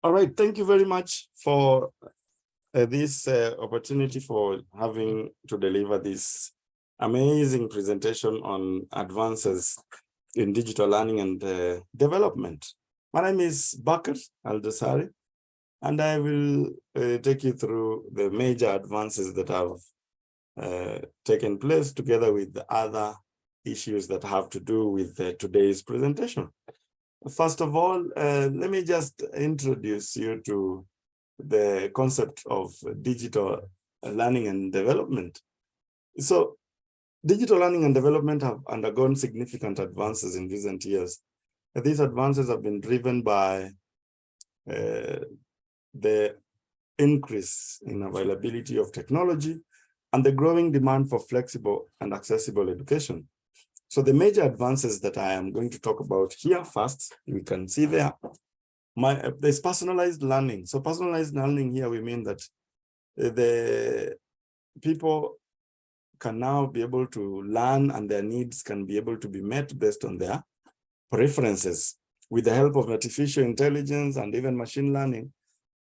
All right, thank you very much for this opportunity for having to deliver this amazing presentation on advances in digital learning and development. My name is Bakr Al-Dosari, and I will take you through the major advances that have taken place together with the other issues that have to do with today's presentation. First of all, let me just introduce you to the concept of digital learning and development. So digital learning and development have undergone significant advances in recent years. These advances have been driven by the increase in availability of technology and the growing demand for flexible and accessible education. So the major advances that I am going to talk about here first, we can see there, there's personalized learning. So personalized learning here, we mean that the people can now be able to learn and their needs can be able to be met based on their preferences. With the help of artificial intelligence and even machine learning,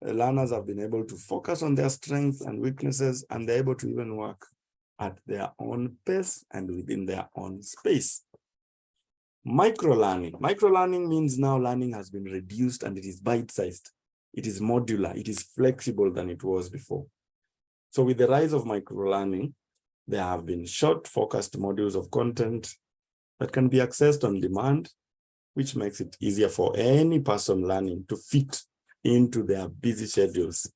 learners have been able to focus on their strengths and weaknesses, and they're able to even work at their own pace and within their own space. Micro-learning. Micro-learning means now learning has been reduced and it is bite-sized. It is modular. It is flexible than it was before. So with the rise of micro-learning, there have been short, focused modules of content that can be accessed on demand, which makes it easier for any person learning to fit into their busy schedules.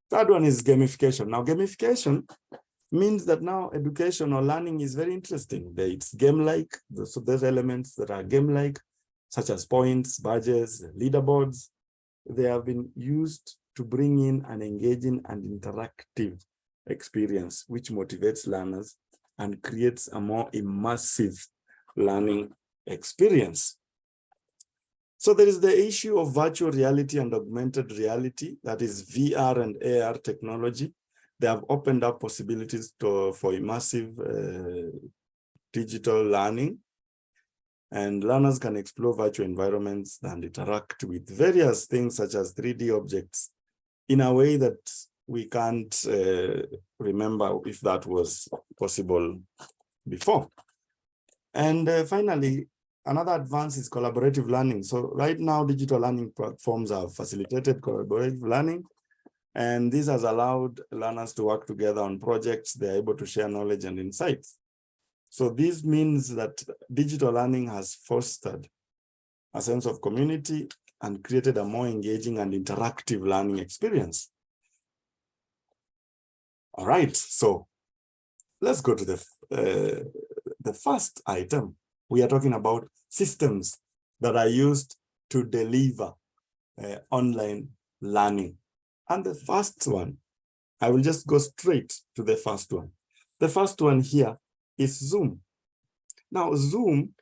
Third one is gamification. Now, gamification means that now education or learning is very interesting. It's game-like, so there's elements that are game-like, such as points, badges, leaderboards. They have been used to bring in an engaging and interactive experience, which motivates learners and creates a more immersive learning experience. So there is the issue of virtual reality and augmented reality, that is VR and AR technology. They have opened up possibilities for immersive digital learning, and learners can explore virtual environments and interact with various things such as 3D objects in a way that we can't remember if that was possible before. And finally, another advance is collaborative learning. So right now, digital learning platforms have facilitated collaborative learning, and this has allowed learners to work together on projects. They're able to share knowledge and insights. So this means that digital learning has fostered a sense of community and created a more engaging and interactive learning experience. All right, so let's go to the first item. We are talking about systems that are used to deliver online learning. And the first one, I will just go straight to the first one. The first one here is Zoom. Now, Zoom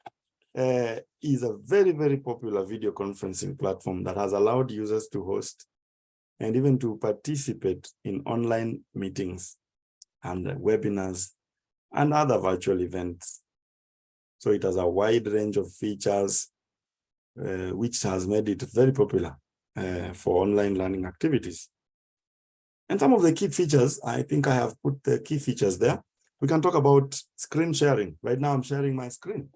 is a very, very popular video conferencing platform that has allowed users to host and even to participate in online meetings and webinars and other virtual events. So it has a wide range of features, which has made it very popular for online learning activities. And some of the key features, I think I have put the key features there. We can talk about screen sharing. Right now I'm sharing my screen.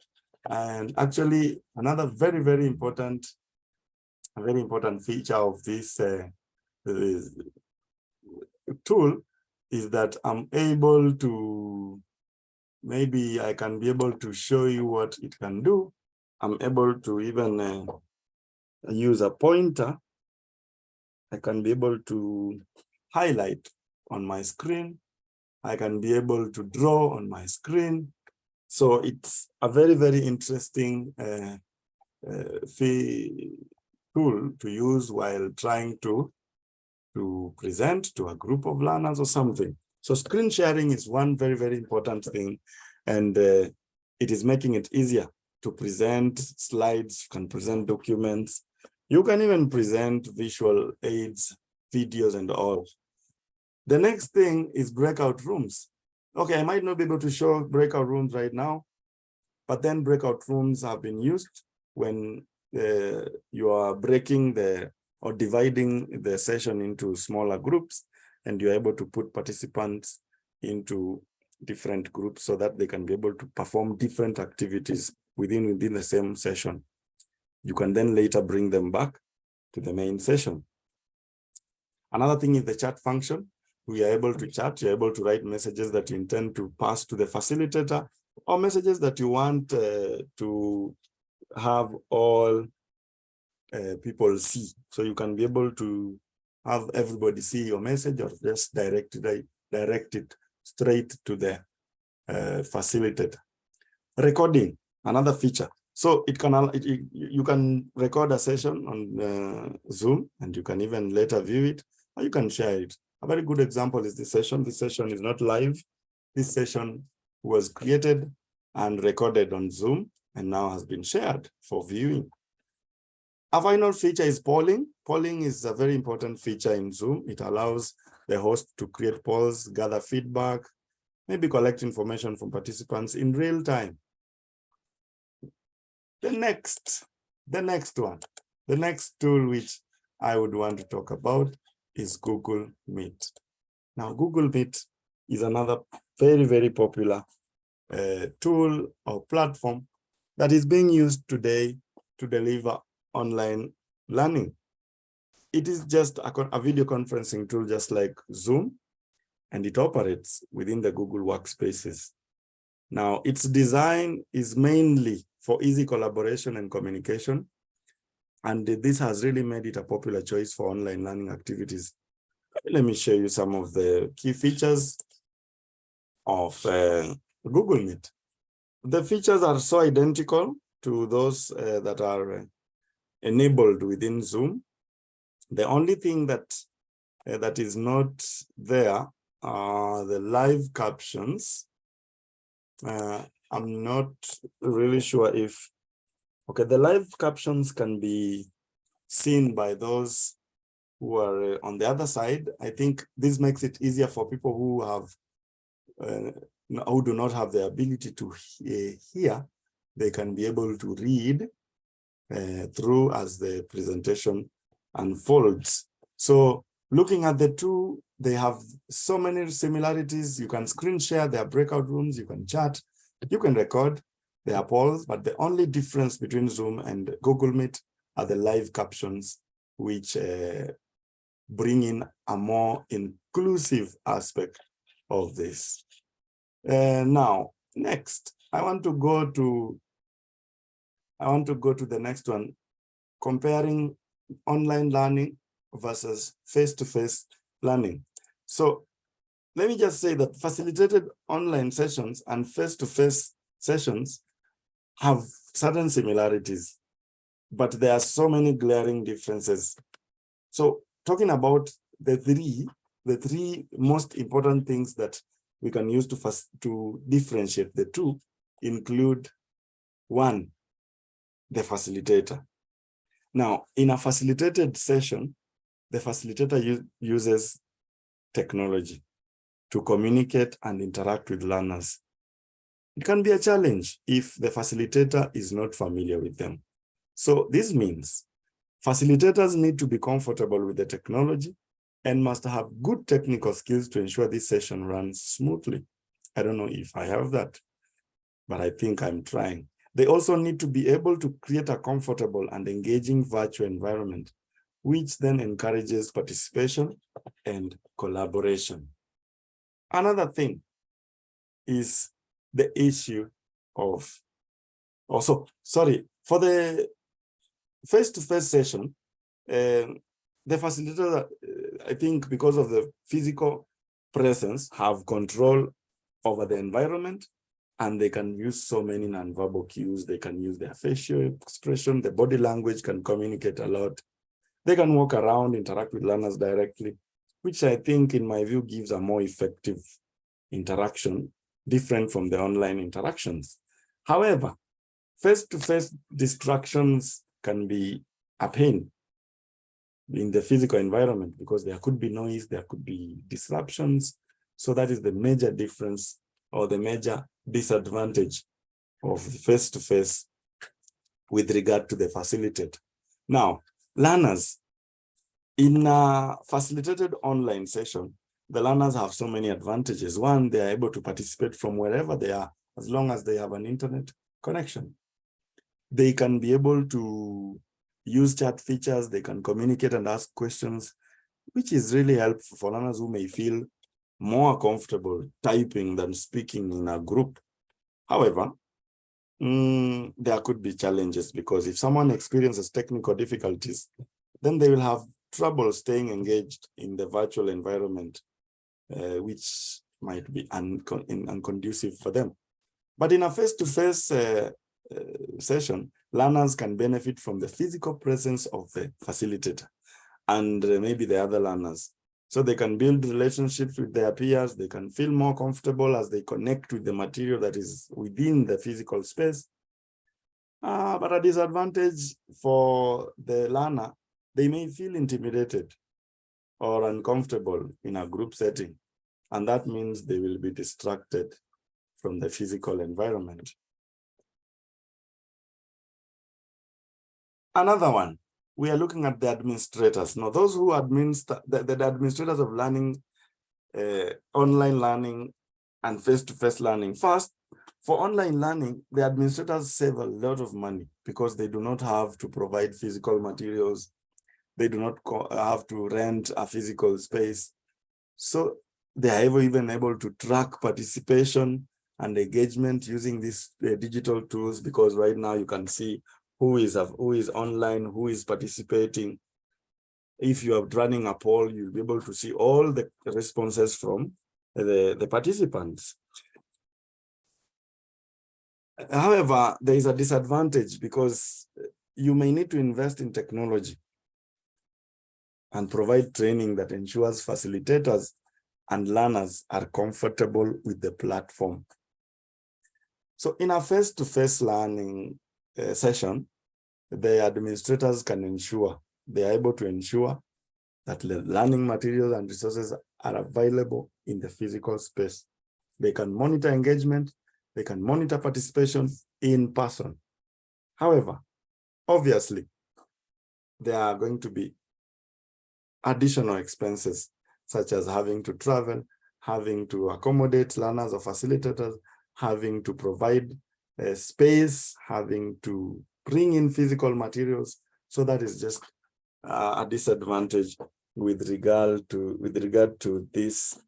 And actually another very, very important feature of this tool is that I'm able to, maybe I can be able to show you what it can do. I'm able to even use a pointer. I can be able to highlight on my screen. I can be able to draw on my screen. So it's a very, very interesting tool to use while trying to present to a group of learners or something. So screen sharing is one very, very important thing. And it is making it easier to present slides, you can present documents. You can even present visual aids, videos and all. The next thing is breakout rooms. Okay, I might not be able to show breakout rooms right now, but then breakout rooms have been used when you are breaking the or dividing the session into smaller groups, and you're able to put participants into different groups so that they can be able to perform different activities within the same session. You can then later bring them back to the main session. Another thing is the chat function. We are able to chat, you're able to write messages that you intend to pass to the facilitator, or messages that you want to have all people see. So you can be able to have everybody see your message, or just direct it straight to the facilitator. Recording, another feature. So you can record a session on Zoom, and you can even later view it, or you can share it. A very good example is this session. This session is not live. This session was created and recorded on Zoom and now has been shared for viewing. A final feature is polling. Polling is a very important feature in Zoom. It allows the host to create polls, gather feedback, maybe collect information from participants in real time. The next tool which I would want to talk about is Google Meet. Now, Google Meet is another very, very popular tool or platform that is being used today to deliver online learning. It is just a video conferencing tool, just like Zoom, and it operates within the Google Workspaces. Now, its design is mainly for easy collaboration and communication, and this has really made it a popular choice for online learning activities. Let me show you some of the key features of Google Meet. The features are so identical to those that are enabled within Zoom. The only thing that is not there are the live captions. I'm not really sure if, okay, the live captions can be seen by those who are on the other side. I think this makes it easier for people who have, who do not have the ability to hear. They can be able to read through as the presentation unfolds. So looking at the two, they have so many similarities. You can screen share their breakout rooms, you can chat, you can record their polls, but the only difference between Zoom and Google Meet are the live captions, which bring in a more inclusive aspect of this. Now, next, I want to go to the next one, comparing online learning versus face-to-face learning. So let me just say that facilitated online sessions and face-to-face sessions have certain similarities, but there are so many glaring differences. So talking about the three most important things that we can use to differentiate the two include: one, the facilitator. Now, in a facilitated session, the facilitator uses technology to communicate and interact with learners. It can be a challenge if the facilitator is not familiar with them. So this means facilitators need to be comfortable with the technology and must have good technical skills to ensure this session runs smoothly. I don't know if I have that, but I think I'm trying. They also need to be able to create a comfortable and engaging virtual environment, which then encourages participation and collaboration. Another thing is the issue of, for the face-to-face session, the facilitator, I think because of the physical presence, have control over the environment, and they can use so many nonverbal cues. They can use their facial expression, the body language can communicate a lot. They can walk around, interact with learners directly, which I think, in my view, gives a more effective interaction, different from the online interactions. However, face-to-face distractions can be a pain in the physical environment because there could be noise, there could be disruptions. So that is the major difference or the major disadvantage of face-to-face with regard to the facilitator. Now, learners, In a facilitated online session, the learners have so many advantages. One, they are able to participate from wherever they are, as long as they have an internet connection. They can be able to use chat features, they can communicate and ask questions, which is really helpful for learners who may feel more comfortable typing than speaking in a group. However, there could be challenges, because if someone experiences technical difficulties, then they will have trouble staying engaged in the virtual environment, which might be unconducive for them. But in a face-to-face session, learners can benefit from the physical presence of the facilitator and maybe the other learners. So they can build relationships with their peers, they can feel more comfortable as they connect with the material that is within the physical space. But a disadvantage for the learner, they may feel intimidated or uncomfortable in a group setting, and that means they will be distracted from the physical environment. Another one, we are looking at the administrators. Now, those who administer, the administrators of learning, online learning and face-to-face learning. First, for online learning, the administrators save a lot of money because they do not have to provide physical materials. They do not have to rent a physical space. So they are even able to track participation and engagement using these digital tools, because right now you can see who is online, who is participating. If you are running a poll, you'll be able to see all the responses from the participants. However, there is a disadvantage, because you may need to invest in technology and provide training that ensures facilitators and learners are comfortable with the platform. So in a face-to-face learning session, the administrators can ensure, they are able to ensure that the learning materials and resources are available in the physical space. They can monitor engagement, they can monitor participation in person. However, obviously, there are going to be additional expenses, such as having to travel, having to accommodate learners or facilitators, having to provide space, having to bring in physical materials. So that is just a disadvantage with regard to this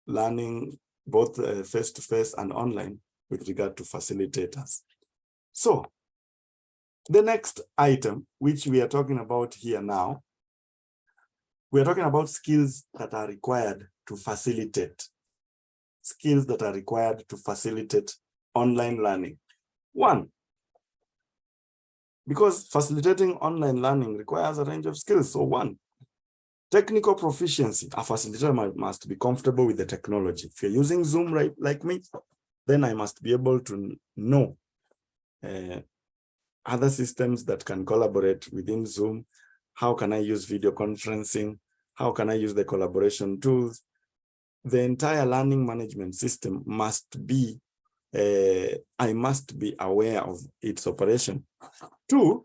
learning, both face-to-face and online, with regard to facilitators. So the next item, which we are talking about here now, we are talking about skills that are required to facilitate. Skills that are required to facilitate online learning. One, because facilitating online learning requires a range of skills. So one, technical proficiency. A facilitator must be comfortable with the technology. If you're using Zoom, right, like me, then I must be able to know other systems that can collaborate within Zoom. How can I use video conferencing? How can I use the collaboration tools? The entire learning management system must be, I must be aware of its operation. Two,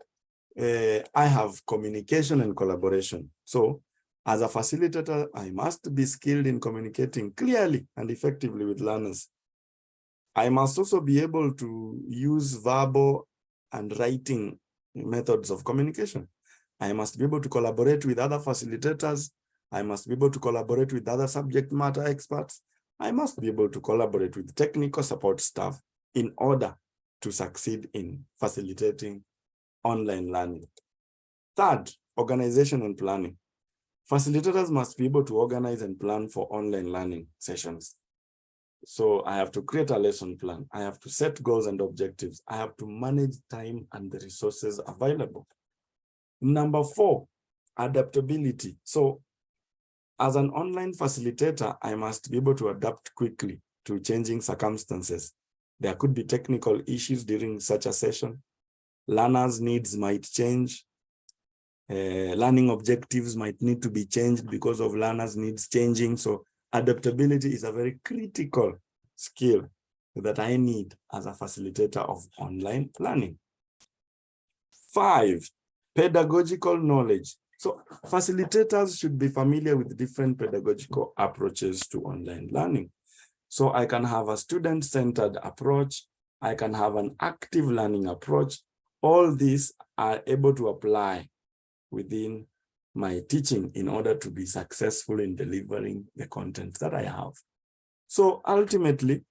I have communication and collaboration. So as a facilitator, I must be skilled in communicating clearly and effectively with learners. I must also be able to use verbal and writing methods of communication. I must be able to collaborate with other facilitators. I must be able to collaborate with other subject matter experts. I must be able to collaborate with technical support staff in order to succeed in facilitating online learning. Third, organization and planning. Facilitators must be able to organize and plan for online learning sessions. So I have to create a lesson plan. I have to set goals and objectives. I have to manage time and the resources available. Number four, adaptability. So as an online facilitator, I must be able to adapt quickly to changing circumstances. There could be technical issues during such a session. Learners' needs might change. Learning objectives might need to be changed because of learners' needs changing. So adaptability is a very critical skill that I need as a facilitator of online learning. Five, pedagogical knowledge. So facilitators should be familiar with different pedagogical approaches to online learning. So I can have a student-centered approach. I can have an active learning approach. All these are able to apply within my teaching in order to be successful in delivering the content that I have. So ultimately,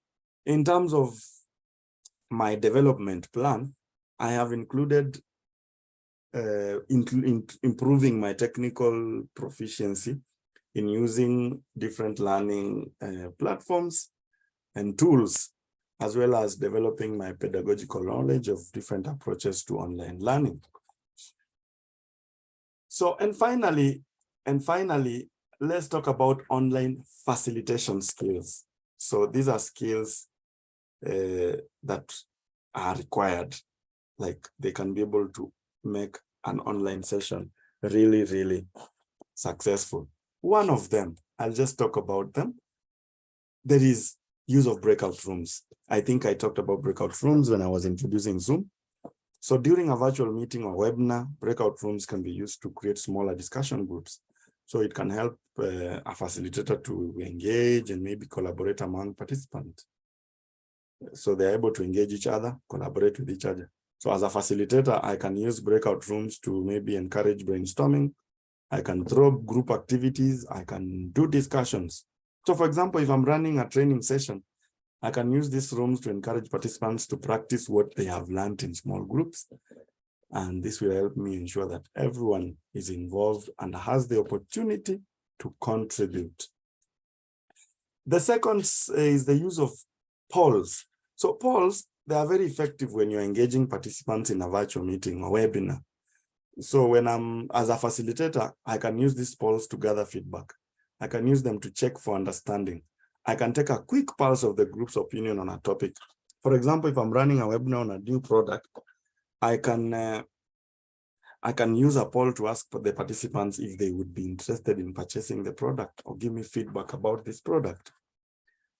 in terms of my development plan, I have included improving my technical proficiency in using different learning platforms and tools, as well as developing my pedagogical knowledge of different approaches to online learning. So, and finally, let's talk about online facilitation skills. So these are skills that are required, like they can be able to make an online session really, really successful. One of them, I'll just talk about them. There is use of breakout rooms. I think I talked about breakout rooms when I was introducing Zoom. So during a virtual meeting or webinar, breakout rooms can be used to create smaller discussion groups. So it can help a facilitator to engage and maybe collaborate among participants. So they're able to engage each other, collaborate with each other. So as a facilitator, I can use breakout rooms to maybe encourage brainstorming. I can throw group activities. I can do discussions. So for example, if I'm running a training session, I can use these rooms to encourage participants to practice what they have learned in small groups. And this will help me ensure that everyone is involved and has the opportunity to contribute. The second is the use of polls. So polls, they are very effective when you're engaging participants in a virtual meeting or webinar. So when I'm, as a facilitator, I can use these polls to gather feedback. I can use them to check for understanding. I can take a quick pulse of the group's opinion on a topic. For example, if I'm running a webinar on a new product, I can use a poll to ask the participants if they would be interested in purchasing the product or give me feedback about this product.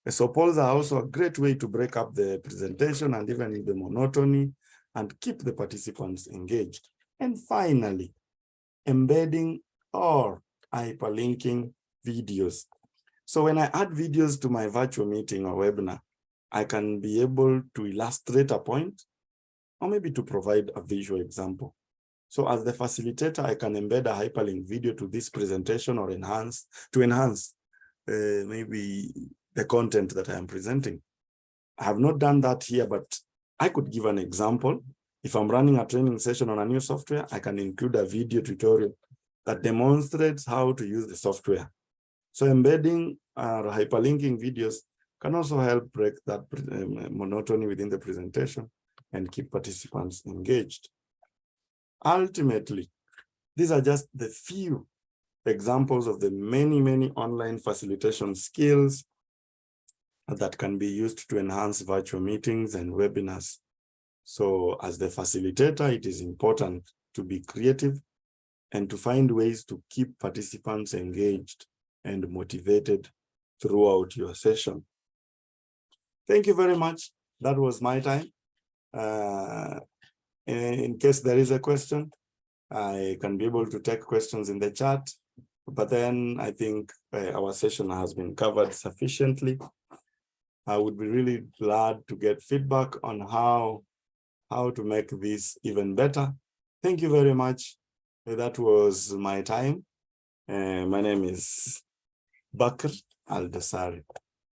So polls are also a great way to break up the presentation and even the monotony and keep the participants engaged. And finally, embedding or hyperlinking videos. So when I add videos to my virtual meeting or webinar, I can be able to illustrate a point or maybe to provide a visual example. So as the facilitator, I can embed a hyperlink video to this presentation or enhance maybe the content that I am presenting. I have not done that here, but I could give an example. If I'm running a training session on a new software, I can include a video tutorial that demonstrates how to use the software. So embedding or hyperlinking videos can also help break that monotony within the presentation and keep participants engaged. Ultimately, these are just the few examples of the many, many online facilitation skills that can be used to enhance virtual meetings and webinars. So as the facilitator, it is important to be creative and to find ways to keep participants engaged and motivated throughout your session. Thank you very much. That was my time. In case there is a question, I can be able to take questions in the chat, but then I think our session has been covered sufficiently. I would be really glad to get feedback on how to make this even better. Thank you very much. That was my time. My name is Bakr Al-Dasari.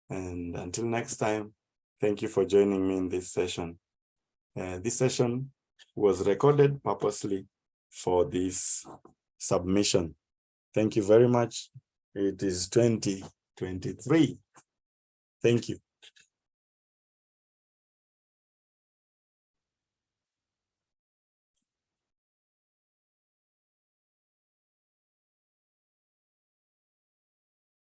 And until next time, thank you for joining me in this session. This session was recorded purposely for this submission. Thank you very much. It is 2023. Thank you.